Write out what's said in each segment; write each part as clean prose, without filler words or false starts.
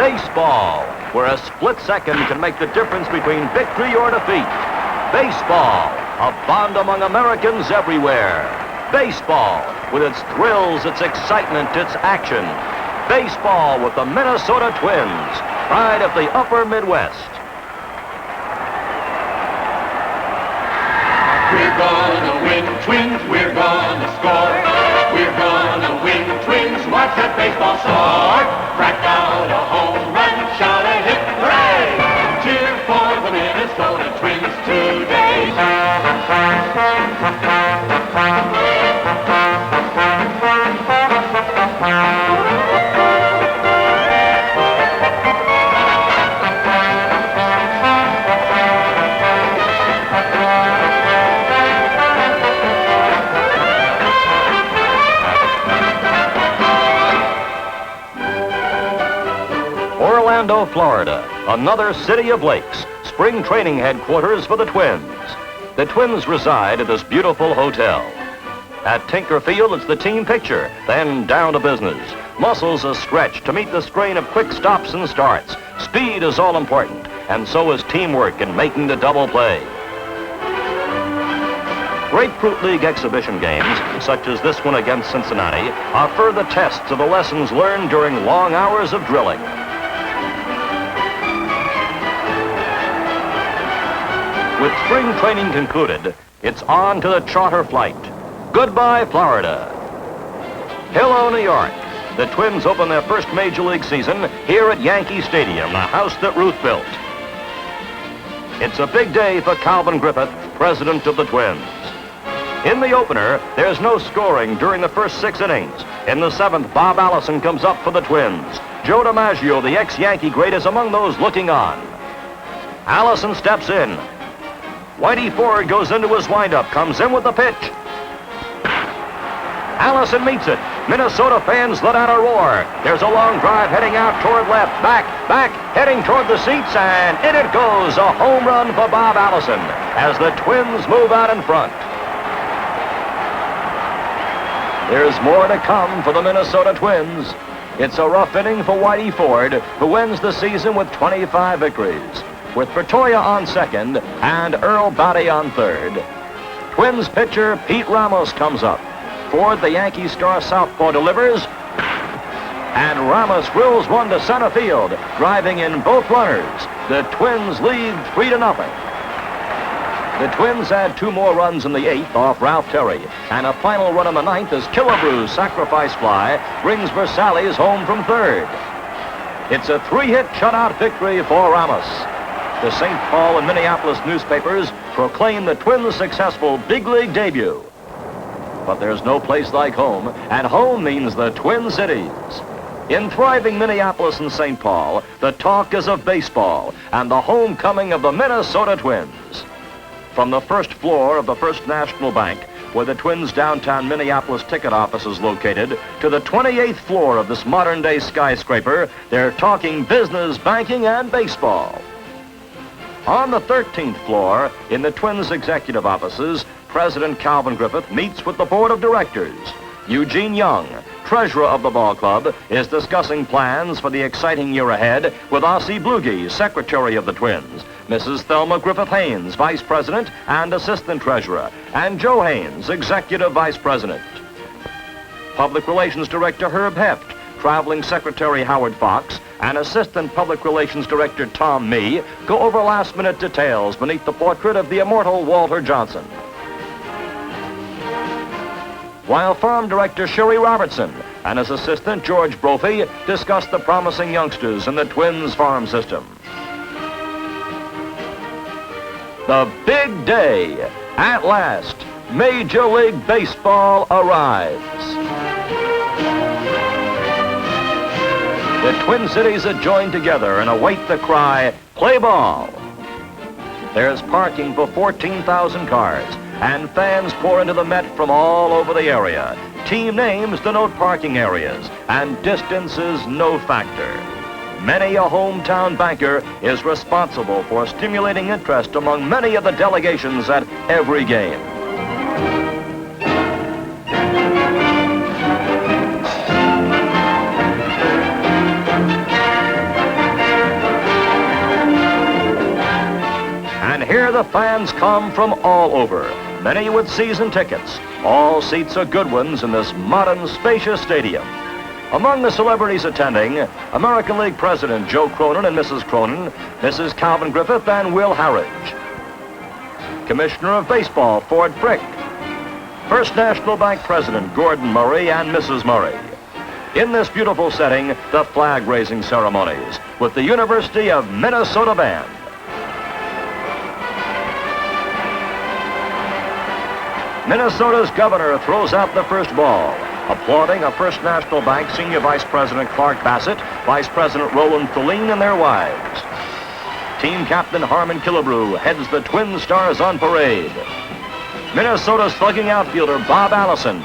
Baseball, where a split second can make the difference between victory or defeat. Baseball, a bond among Americans everywhere. Baseball, with its thrills, its excitement, its action. Baseball with the Minnesota Twins, pride of the upper Midwest. We're gonna win, Twins, we're gonna score. We're gonna win, Twins, watch that baseball start. Crack out a home run, shout a hit, hooray! Cheer for the Minnesota Twins today. Orlando, Florida, another city of lakes, spring training headquarters for the Twins. The Twins reside at this beautiful hotel. At Tinker Field, it's the team picture, then down to business. Muscles are stretched to meet the strain of quick stops and starts. Speed is all important, and so is teamwork in making the double play. Grapefruit League exhibition games, such as this one against Cincinnati, are further tests of the lessons learned during long hours of drilling. With spring training concluded, it's on to the charter flight. Goodbye, Florida. Hello, New York. The Twins open their first Major League season here at Yankee Stadium, the house that Ruth built. It's a big day for Calvin Griffith, president of the Twins. In the opener, there's no scoring during the first 6 innings. In the 7th, Bob Allison comes up for the Twins. Joe DiMaggio, the ex-Yankee great, is among those looking on. Allison steps in. Whitey Ford goes into his windup, comes in with the pitch. Allison meets it. Minnesota fans let out a roar. There's a long drive heading out toward left. Back, heading toward the seats, and in it goes. A home run for Bob Allison as the Twins move out in front. There's more to come for the Minnesota Twins. It's a rough inning for Whitey Ford, who ends the season with 25 victories, with Bertoya on second and Earl Batty on third. Twins pitcher Pete Ramos comes up. Ford, the Yankee star southpaw, delivers, and Ramos drills one to center field, driving in both runners. The Twins lead 3-0. The Twins add 2 more runs in the 8th off Ralph Terry, and a final run in the 9th as Killebrew's sacrifice fly brings Versailles home from third. It's a 3-hit shutout victory for Ramos. The St. Paul and Minneapolis newspapers proclaim the Twins' successful big league debut. But there's no place like home, and home means the Twin Cities. In thriving Minneapolis and St. Paul, the talk is of baseball and the homecoming of the Minnesota Twins. From the first floor of the First National Bank, where the Twins' downtown Minneapolis ticket office is located, to the 28th floor of this modern-day skyscraper, they're talking business, banking, and baseball. On the 13th floor, in the Twins' executive offices, President Calvin Griffith meets with the board of directors. Eugene Young, treasurer of the ball club, is discussing plans for the exciting year ahead with Ossie Bluege, secretary of the Twins, Mrs. Thelma Griffith Haynes, vice president and assistant treasurer, and Joe Haynes, executive vice president. Public relations director Herb Heft, traveling secretary Howard Fox, and assistant public relations director Tom Mee go over last-minute details beneath the portrait of the immortal Walter Johnson. While farm director Sherry Robertson and his assistant George Brophy discuss the promising youngsters in the Twins farm system. The big day. At last, Major League Baseball arrives. The Twin Cities are joined together and await the cry, "Play ball." There's parking for 14,000 cars, and fans pour into the Met from all over the area. Team names denote parking areas, and distance is no factor. Many a hometown banker is responsible for stimulating interest among many of the delegations at every game. the fans come from all over, many with season tickets. All seats are good ones in this modern, spacious stadium. Among the celebrities attending, American League President Joe Cronin and Mrs. Cronin, Mrs. Calvin Griffith and Will Harridge. Commissioner of Baseball Ford Frick. First National Bank President Gordon Murray and Mrs. Murray. In this beautiful setting, the flag-raising ceremonies with the University of Minnesota Band. Minnesota's governor throws out the first ball, applauding a First National Bank Senior Vice President Clark Bassett, Vice President Roland Thulin, and their wives. Team Captain Harmon Killebrew heads the Twin Stars on parade. Minnesota's slugging outfielder Bob Allison.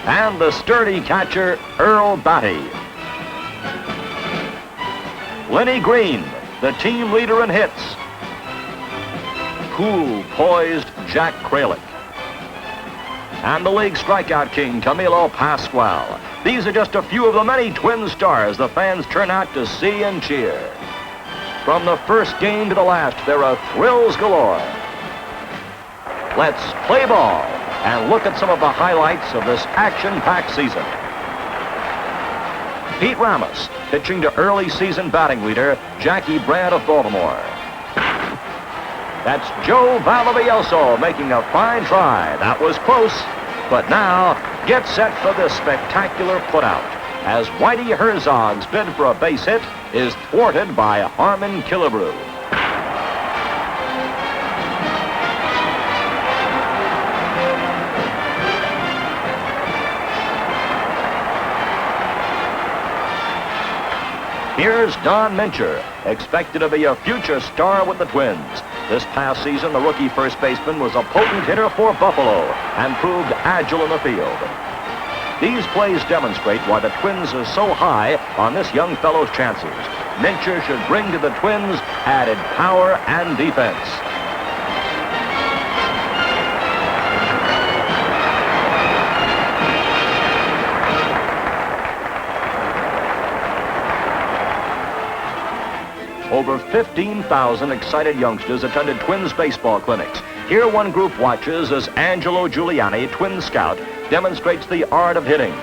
And the sturdy catcher Earl Batty. Lenny Green, the team leader in hits. Cool, poised Jack Kralik. And the league strikeout king, Camilo Pascual. These are just a few of the many Twin Stars the fans turn out to see and cheer. From the first game to the last, there are thrills galore. Let's play ball and look at some of the highlights of this action-packed season. Pete Ramos pitching to early season batting leader Jackie Brandt of Baltimore. That's Joe Vallavioso making a fine try. That was close, but now get set for this spectacular putout as Whitey Herzog's bid for a base hit is thwarted by Harmon Killebrew. Here's Don Mincher, expected to be a future star with the Twins. This past season, the rookie first baseman was a potent hitter for Buffalo and proved agile in the field. These plays demonstrate why the Twins are so high on this young fellow's chances. Mincher should bring to the Twins added power and defense. Over 15,000 excited youngsters attended Twins baseball clinics. Here one group watches as Angelo Giuliani, Twins scout, demonstrates the art of hitting.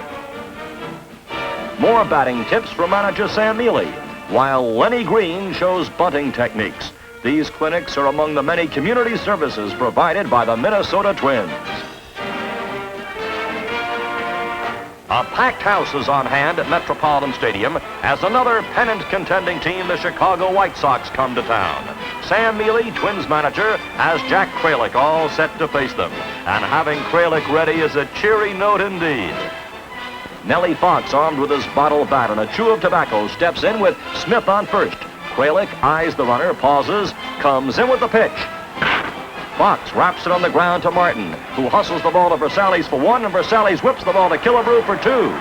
More batting tips from manager Sam Mealy, while Lenny Green shows bunting techniques. These clinics are among the many community services provided by the Minnesota Twins. A packed house is on hand at Metropolitan Stadium as another pennant contending team, the Chicago White Sox, come to town. Sam Mealy, Twins manager, has Jack Kralik all set to face them. And having Kralik ready is a cheery note indeed. Nellie Fox, armed with his bottle bat and a chew of tobacco, steps in with Smith on first. Kralik eyes the runner, pauses, comes in with the pitch. Fox wraps it on the ground to Martin, who hustles the ball to Versailles for one, and Versailles whips the ball to Killebrew for two.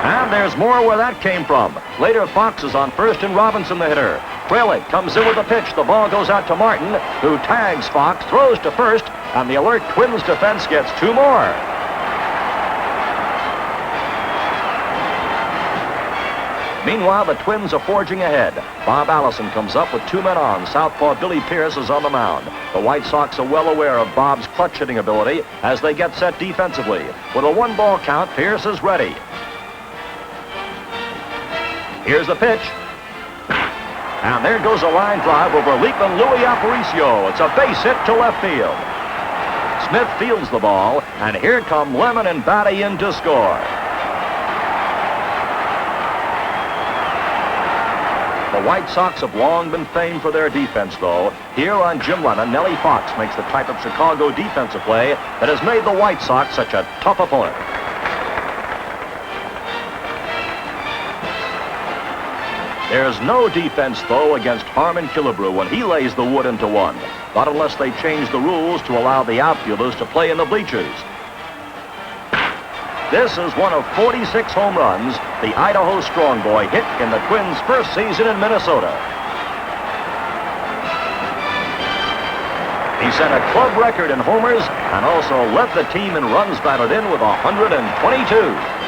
And there's more where that came from. Later, Fox is on first and Robinson the hitter. Kralik comes in with the pitch. The ball goes out to Martin, who tags Fox, throws to first, and the alert Twins defense gets two more. Meanwhile, the Twins are forging ahead. Bob Allison comes up with two men on. Southpaw Billy Pierce is on the mound. The White Sox are well aware of Bob's clutch hitting ability as they get set defensively. With a one-ball count, Pierce is ready. Here's the pitch. And there goes a line drive over leaping Louis Aparicio. It's a base hit to left field. Smith fields the ball, and here come Lemon and Batty in to score. The White Sox have long been famed for their defense, though. Here on Jim Lennon, Nellie Fox makes the type of Chicago defensive play that has made the White Sox such a tough opponent. There's no defense, though, against Harmon Killebrew when he lays the wood into one. Not unless they change the rules to allow the outfielders to play in the bleachers. This is one of 46 home runs the Idaho Strong Boy hit in the Twins' first season in Minnesota. He set a club record in homers and also led the team in runs batted in with 122.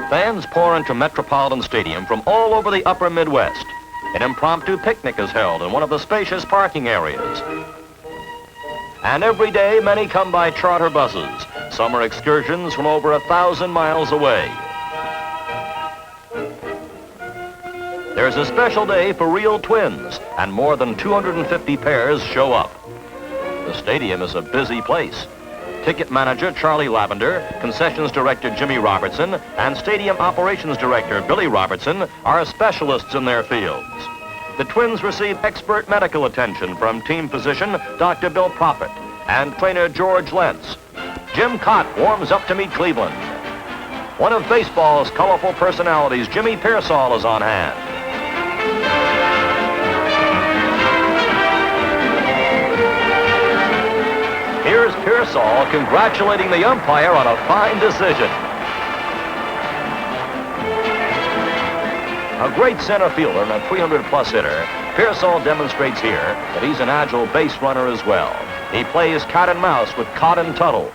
Fans pour into Metropolitan Stadium from all over the upper Midwest. An impromptu picnic is held in one of the spacious parking areas. And every day, many come by charter buses. Summer excursions from over 1,000 miles away. There's a special day for real twins, and more than 250 pairs show up. The stadium is a busy place. Ticket manager Charlie Lavender, concessions director Jimmy Robertson, and stadium operations director Billy Robertson are specialists in their fields. The Twins receive expert medical attention from team physician Dr. Bill Prophet and trainer George Lentz. Jim Cott warms up to meet Cleveland. One of baseball's colorful personalities, Jimmy Pearsall, is on hand. Here's Pearsall congratulating the umpire on a fine decision. A great center fielder and a 300-plus hitter, Pearsall demonstrates here that he's an agile base runner as well. He plays cat and mouse with Cott and Tuttle.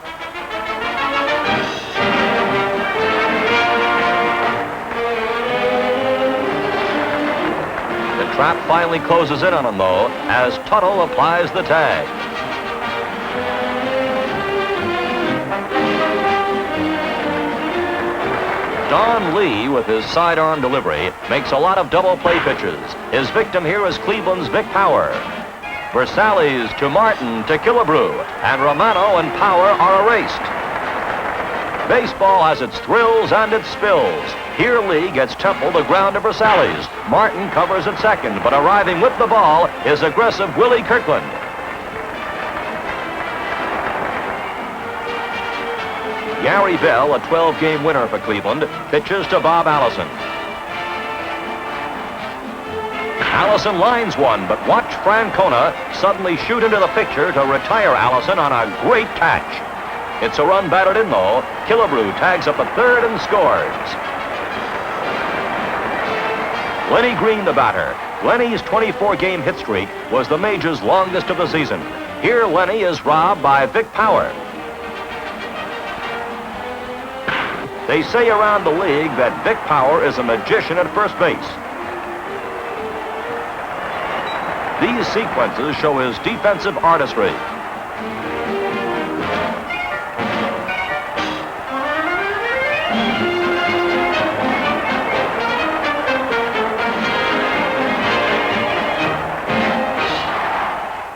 The trap finally closes in on him, though, as Tuttle applies the tag. Don Lee, with his sidearm delivery, makes a lot of double play pitches. His victim here is Cleveland's Vic Power. Versailles to Martin to Killebrew, and Romano and Power are erased. Baseball has its thrills and its spills. Here Lee gets Temple to ground to Versailles. Martin covers at second, but arriving with the ball is aggressive Willie Kirkland. Gary Bell, a 12-game winner for Cleveland, pitches to Bob Allison. Allison lines one, but watch Francona suddenly shoot into the picture to retire Allison on a great catch. It's a run batted in, though. Killebrew tags up at third and scores. Lenny Green, the batter. Lenny's 24-game hit streak was the Major's longest of the season. Here, Lenny is robbed by Vic Power. They say around the league that Vic Power is a magician at first base. These sequences show his defensive artistry.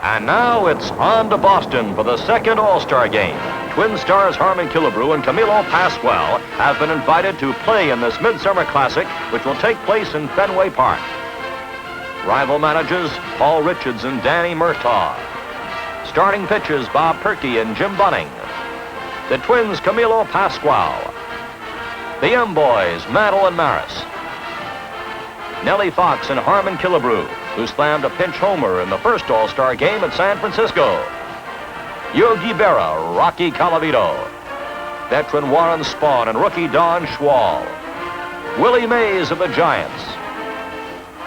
And now it's on to Boston for the second All-Star game. Twin stars Harmon Killebrew and Camilo Pascual have been invited to play in this Midsummer Classic, which will take place in Fenway Park. Rival managers Paul Richards and Danny Murtaugh. Starting pitchers Bob Perky and Jim Bunning. The Twins' Camilo Pascual. The M-Boys, Mantle and Maris. Nellie Fox and Harmon Killebrew, who slammed a pinch homer in the first All-Star game at San Francisco. Yogi Berra, Rocky Colavito. Veteran Warren Spahn and rookie Don Schwal. Willie Mays of the Giants.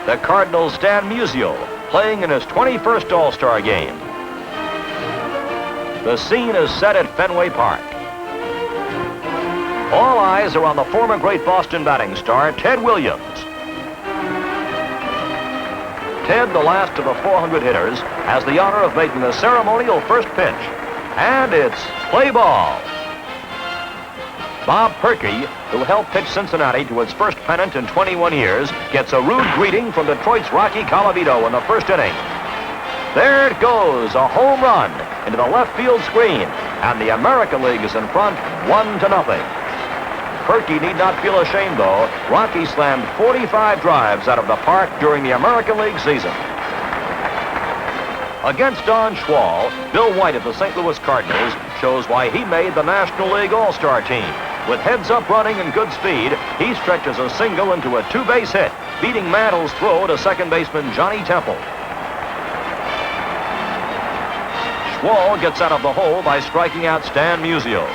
The Cardinals' Stan Musial, playing in his 21st All-Star game. The scene is set at Fenway Park. All eyes are on the former great Boston batting star, Ted Williams. Ted, the last of the 400 hitters, has the honor of making the ceremonial first pitch. And it's play ball. Bob Perky, who helped pitch Cincinnati to its first pennant in 21 years, gets a rude greeting from Detroit's Rocky Colavito in the first inning. There it goes, a home run into the left field screen, and the American League is in front 1-0. Perky need not feel ashamed, though. Rocky slammed 45 drives out of the park during the American League season. Against Don Schwal, Bill White of the St. Louis Cardinals shows why he made the National League All-Star team. With heads-up running and good speed, he stretches a single into a two-base hit, beating Mantle's throw to second baseman Johnny Temple. Schwal gets out of the hole by striking out Stan Musial.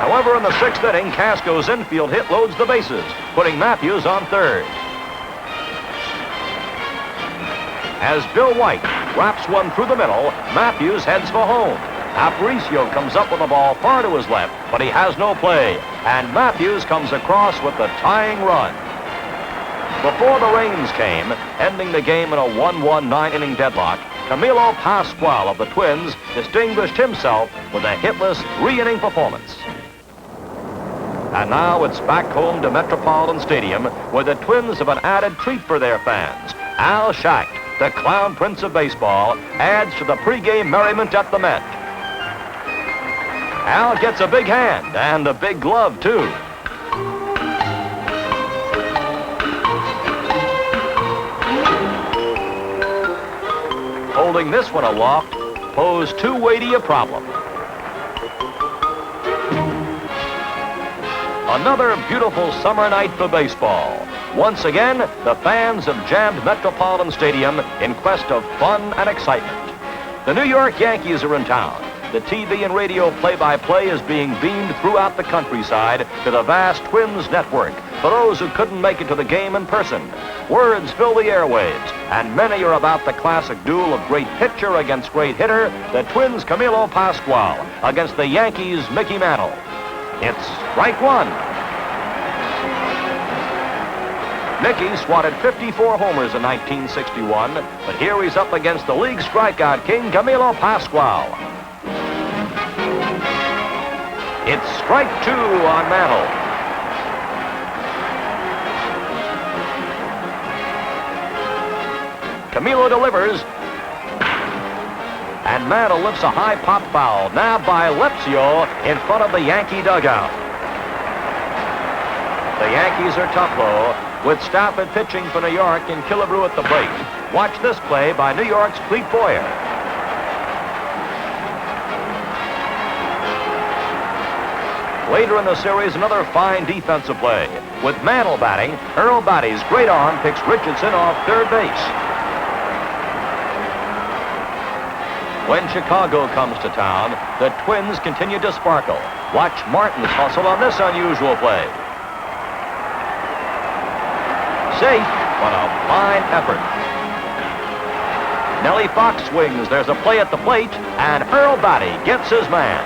However, in the sixth inning, Casco's infield hit loads the bases, putting Matthews on third. As Bill White wraps one through the middle, Matthews heads for home. Aparicio comes up with the ball far to his left, but he has no play. And Matthews comes across with the tying run. Before the rains came, ending the game in a 1-1 9-inning deadlock, Camilo Pascual of the Twins distinguished himself with a hitless 3-inning performance. And now it's back home to Metropolitan Stadium, where the Twins have an added treat for their fans. Al Schacht, the clown prince of baseball, adds to the pregame merriment at the Met. Al gets a big hand and a big glove, too. Holding this one aloft posed too weighty a problem. Another beautiful summer night for baseball. Once again, the fans have jammed Metropolitan Stadium in quest of fun and excitement. The New York Yankees are in town. The TV and radio play-by-play is being beamed throughout the countryside to the vast Twins network for those who couldn't make it to the game in person. Words fill the airwaves, and many are about the classic duel of great pitcher against great hitter, the Twins' Camilo Pascual against the Yankees' Mickey Mantle. It's strike one. Mickey swatted 54 homers in 1961, but here he's up against the league strikeout king, Camilo Pascual. It's strike two on Mantle. Camilo delivers, and Mantle lifts a high pop foul, nabbed by Lepsio in front of the Yankee dugout. The Yankees are tough, though, with Stafford pitching for New York and Killebrew at the plate. Watch this play by New York's Clete Boyer. Later in the series, another fine defensive play. With Mantle batting, Earl Batty's great arm picks Richardson off third base. When Chicago comes to town, the Twins continue to sparkle. Watch Martin's hustle on this unusual play. Safe, but a fine effort. Nellie Fox swings. There's a play at the plate, and Earl Batty gets his man.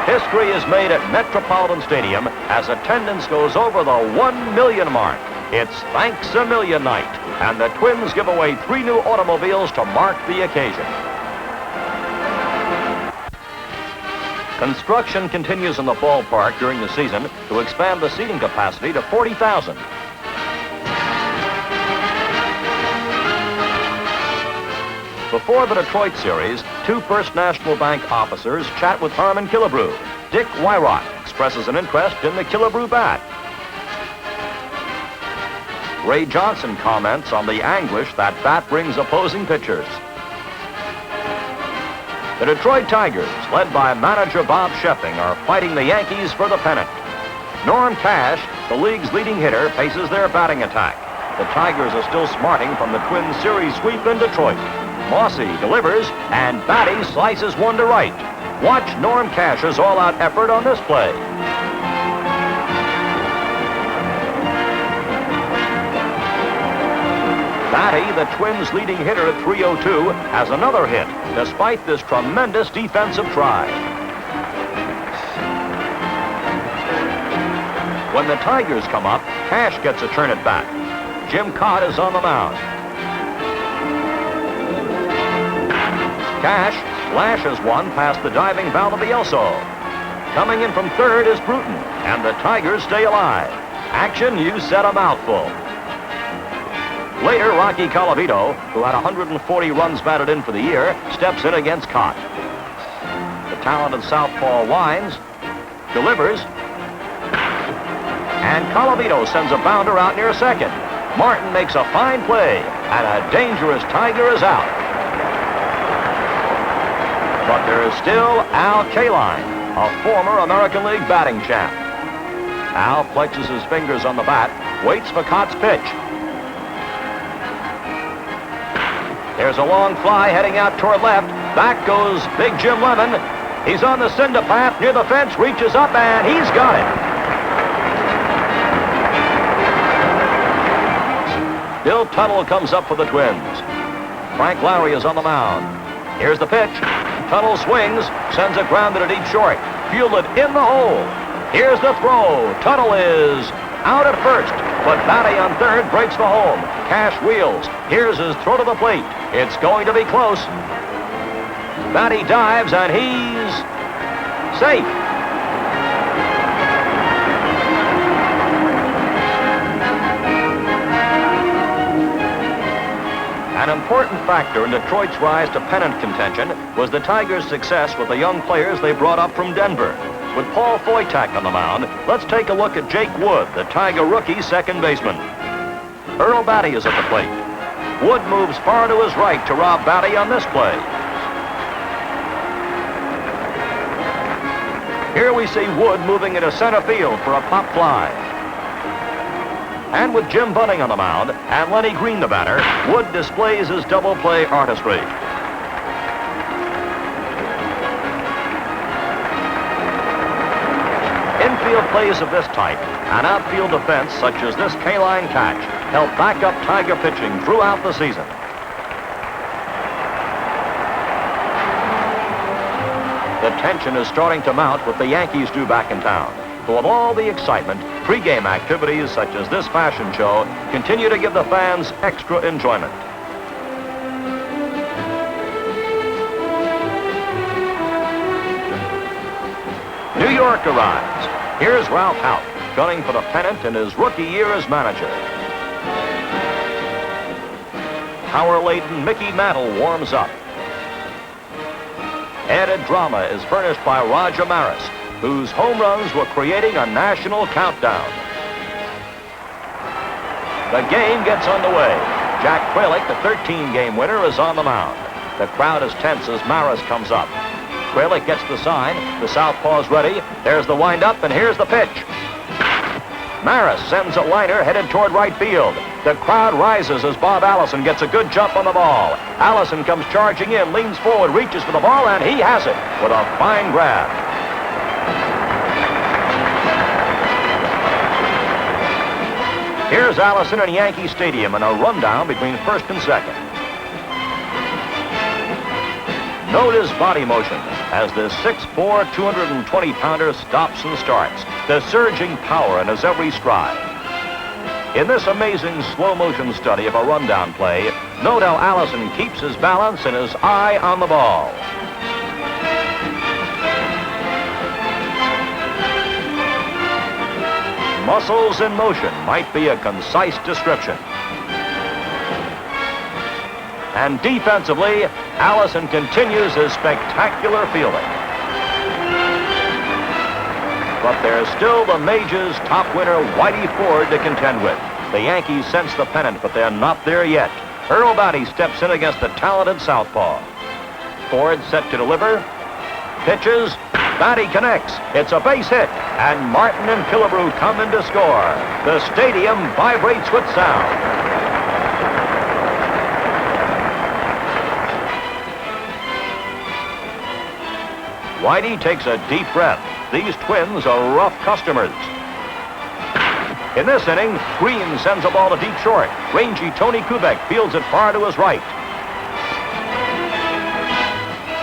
History is made at Metropolitan Stadium as attendance goes over the 1 million mark. It's Thanks a Million night, and the Twins give away 3 new automobiles to mark the occasion. Construction continues in the ballpark during the season to expand the seating capacity to 40,000. Before the Detroit series, 2 First National Bank officers chat with Harmon Killebrew. Dick Wyrock expresses an interest in the Killebrew bat. Ray Johnson comments on the anguish that bat brings opposing pitchers. The Detroit Tigers, led by manager Bob Sheffing, are fighting the Yankees for the pennant. Norm Cash, the league's leading hitter, faces their batting attack. The Tigers are still smarting from the Twins series sweep in Detroit. Mossy delivers, and Batty slices one to right. Watch Norm Cash's all-out effort on this play. Batty, the Twins' leading hitter at 302, has another hit, despite this tremendous defensive try. When the Tigers come up, Cash gets a turn at bat. Jim Cott is on the mound. Cash lashes one past the diving Valdivielso. Coming in from third is Bruton, and the Tigers stay alive. Action, you said a mouthful. Later, Rocky Colavito, who had 140 runs batted in for the year, steps in against Cott. The talented southpaw winds, delivers, and Colavito sends a bounder out near second. Martin makes a fine play, and a dangerous Tiger is out. But there is still Al Kaline, a former American League batting champ. Al flexes his fingers on the bat, waits for Cott's pitch. There's a long fly heading out toward left. Back goes Big Jim Lemon. He's on the cinder path near the fence, reaches up, and he's got it. Bill Tuttle comes up for the Twins. Frank Lowry is on the mound. Here's the pitch. Tuttle swings, sends it grounded to deep short. Fielded in the hole. Here's the throw. Tuttle is out at first, but Batty on third breaks the home. Cash wheels. Here's his throw to the plate. It's going to be close. Batty dives, and he's safe. An important factor in Detroit's rise to pennant contention was the Tigers' success with the young players they brought up from Denver. With Paul Foytak on the mound, let's take a look at Jake Wood, the Tiger rookie second baseman. Earl Batty is at the plate. Wood moves far to his right to rob Batty on this play. Here we see Wood moving into center field for a pop fly. And with Jim Bunning on the mound and Lenny Green the batter, Wood displays his double play artistry. Infield plays of this type and outfield defense such as this K-line catch help back up Tiger pitching throughout the season. The tension is starting to mount with the Yankees due back in town. But with all the excitement, pregame activities such as this fashion show continue to give the fans extra enjoyment. New York arrives. Here's Ralph Houk, gunning for the pennant in his rookie year as manager. Power-laden Mickey Mantle warms up. Added drama is furnished by Roger Maris, whose home runs were creating a national countdown. The game gets underway. Jack Kralik, the 13-game winner, is on the mound. The crowd is tense as Maris comes up. Kralik gets the sign. The southpaw's ready. There's the windup, and here's the pitch. Maris sends a liner headed toward right field. The crowd rises as Bob Allison gets a good jump on the ball. Allison comes charging in, leans forward, reaches for the ball, and he has it with a fine grab. Here's Allison in Yankee Stadium in a rundown between first and second. Note his body motion as this 6'4", 220-pounder stops and starts, the surging power in his every stride. In this amazing slow-motion study of a rundown play, note how Allison keeps his balance and his eye on the ball. Muscles in motion might be a concise description. And defensively, Allison continues his spectacular fielding. But there's still the Majors' top winner, Whitey Ford, to contend with. The Yankees sense the pennant, but they're not there yet. Earl Batty steps in against the talented southpaw. Ford set to deliver. Pitches. Batty connects. It's a base hit. And Martin and Killebrew come in to score. The stadium vibrates with sound. Whitey takes a deep breath. These twins are rough customers. In this inning, Green sends a ball to deep short. Rangy Tony Kubek fields it far to his right.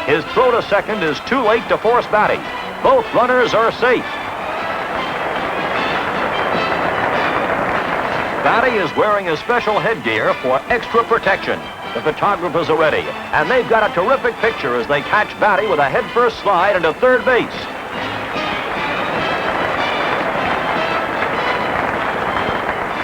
His throw to second is too late to force Batty. Both runners are safe. Batty is wearing his special headgear for extra protection. The photographers are ready, and they've got a terrific picture as they catch Batty with a headfirst slide into third base.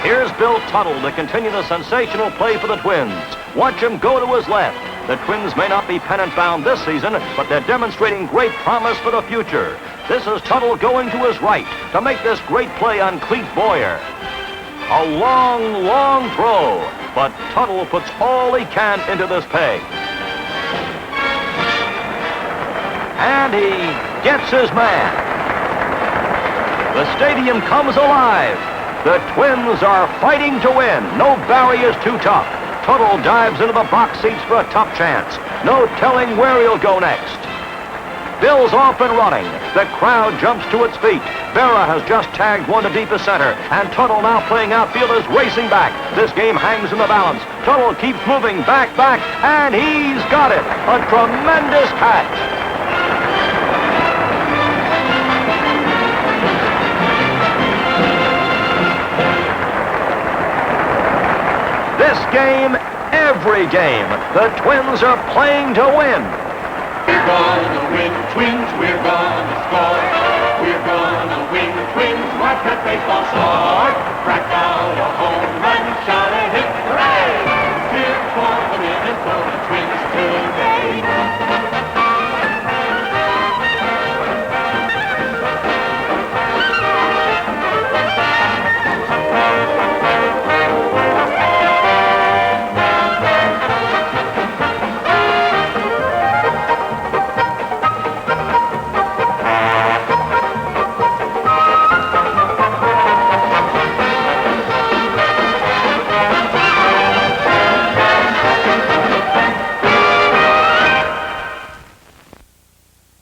Here's Bill Tuttle to continue the sensational play for the Twins. Watch him go to his left. The Twins may not be pennant-bound this season, but they're demonstrating great promise for the future. This is Tuttle going to his right to make this great play on Clete Boyer. A long, long throw, but Tuttle puts all he can into this peg. And he gets his man. The stadium comes alive. The Twins are fighting to win. No barrier's too tough. Tuttle dives into the box seats for a tough chance. No telling where he'll go next. Bill's off and running. The crowd jumps to its feet. Berra has just tagged one to deepest center, and Tuttle, now playing outfield, is racing back. This game hangs in the balance. Tuttle keeps moving back, and he's got it. A tremendous catch. This game, every game, the Twins are playing to win. We're gonna win, Twins, we're gonna score. We're gonna win, Twins, watch that baseball start. Crack down.